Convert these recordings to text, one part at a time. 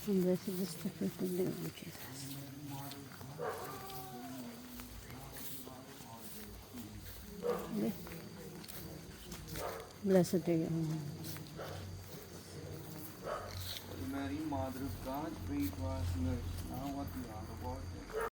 And blessed is the fruit of the womb, Jesus. Okay. Blessed are you. Holy Mary, Mother of God, pray for us sinners, now at the hour of our death.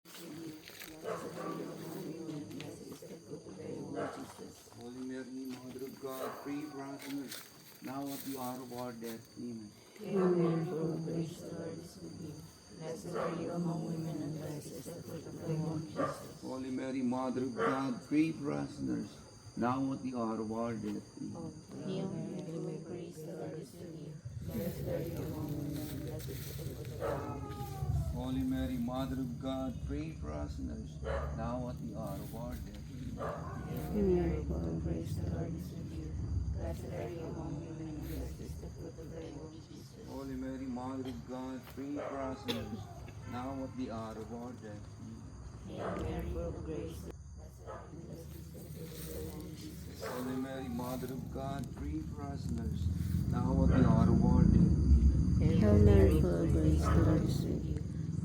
Holy Mary, Mother of God, pray for us sinners, now at the hour of our death. Amen. Hail Mary, full of grace, the Lord is with you. Blessed are you among women, and blessed is the fruit of thy womb, Jesus. Holy Mary, Mother of God, pray for us sinners, now at the hour of our death. Amen. Hail Mary, full of grace, the Lord is with you. Blessed are you among women, and blessed is the fruit of thy womb, Jesus. Holy Mary, Mother of God, pray for us sinners, now at the hour of our death. Amen. Hail Mary, full of grace, the Lord is with you. Blessed are you among women, and blessed is the fruit of thy womb, Jesus. Holy Mary, Mother of God, pray for us sinners, now at the hour of our death. Amen. Hail Mary, full of grace, blessed are you, blessed is the fruit of thy womb, Jesus. Holy Mary, Mother of God, pray for us sinners, now at the hour of our death. Amen. Hail Mary, full of grace, the Lord is with you.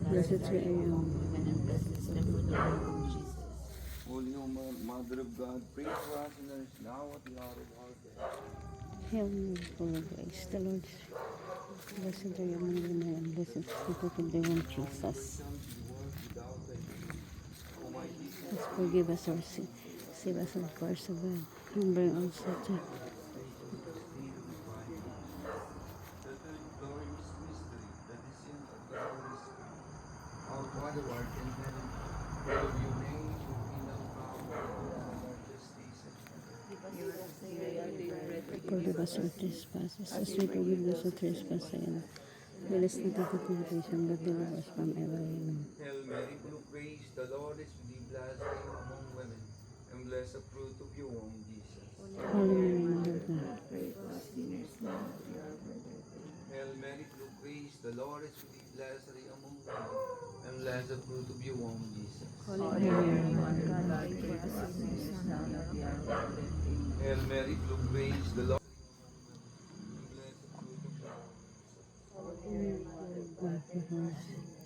Blessed Blessed are are you you. among women, and blessed is the fruit of thy womb, Jesus. Holy Mother of God, pray for us sinners, now at the hour of our death. Hail Mary, full of grace, the Lord is with you. Blessed are you among women, and blessed is the fruit of the womb, Jesus. Let's forgive us our sin. Save us from the curse of God. And bring us to The third glorious mystery, the descent of the Holy Spirit. Our Father who art in heaven, hallowed be your name, your kingdom come, your will on earth as it is in heaven. Give us this day our daily bread, forgive us our trespasses, as we forgive those who trespass against us. Lead us not into temptation, but deliver us from evil. Amen. Hail Mary, full of grace, the Lord is with thee, blessed are you among women, and blessed the fruit of your womb, Jesus. Holy Mary, Mother of God, pray for us sinners now and at the hour of our death. Amen. Hail Mary, full of grace, the Lord is with thee, blessed are you among women, and blessed the fruit of your womb, Jesus. Holy Mary, Mother of God, pray for us sinners now and at the hour of our death. Amen. Hail Mary, full of grace, the Lord is with thee, and blessed the fruit of your womb, Jesus. Holy Mary, Mother of God, pray for us sinners.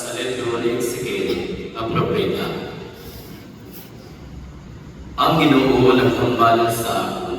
sa electronic security ang propeta. Ang Ginoo naghambalan sa akon.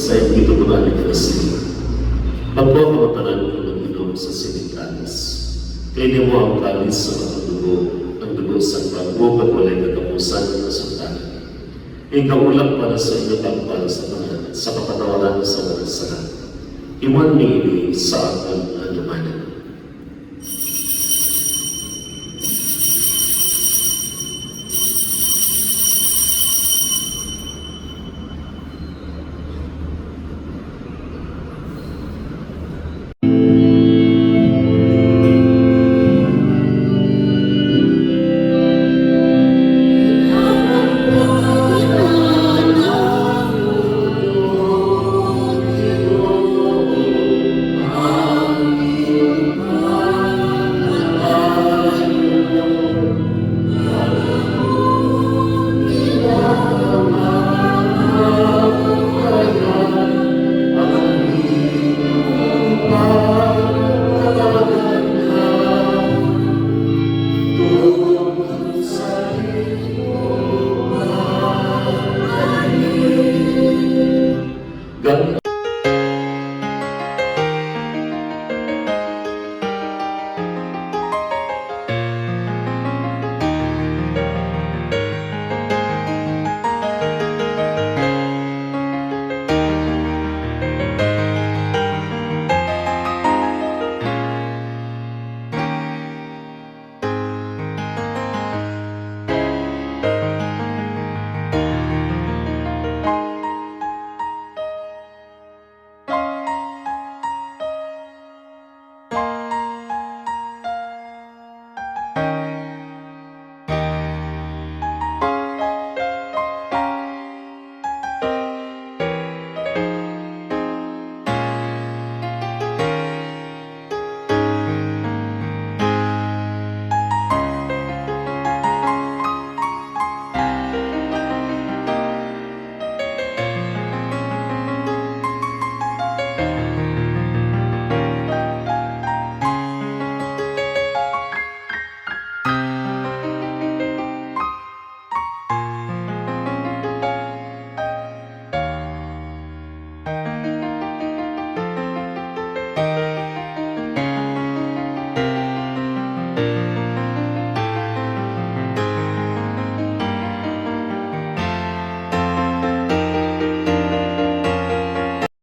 Sa ito ko na nagkasili. Pagpapamatanan ko ng inom sa sinikalis. Kaya mo ang kalis sa mga dugo, ang dugo sa bago at walay katapusan ng kasultanan. Ikaulak para sa inyo para sa mga sa kapatawaran sa mga sana. Iwan niyo sa aking anumanan. Amen.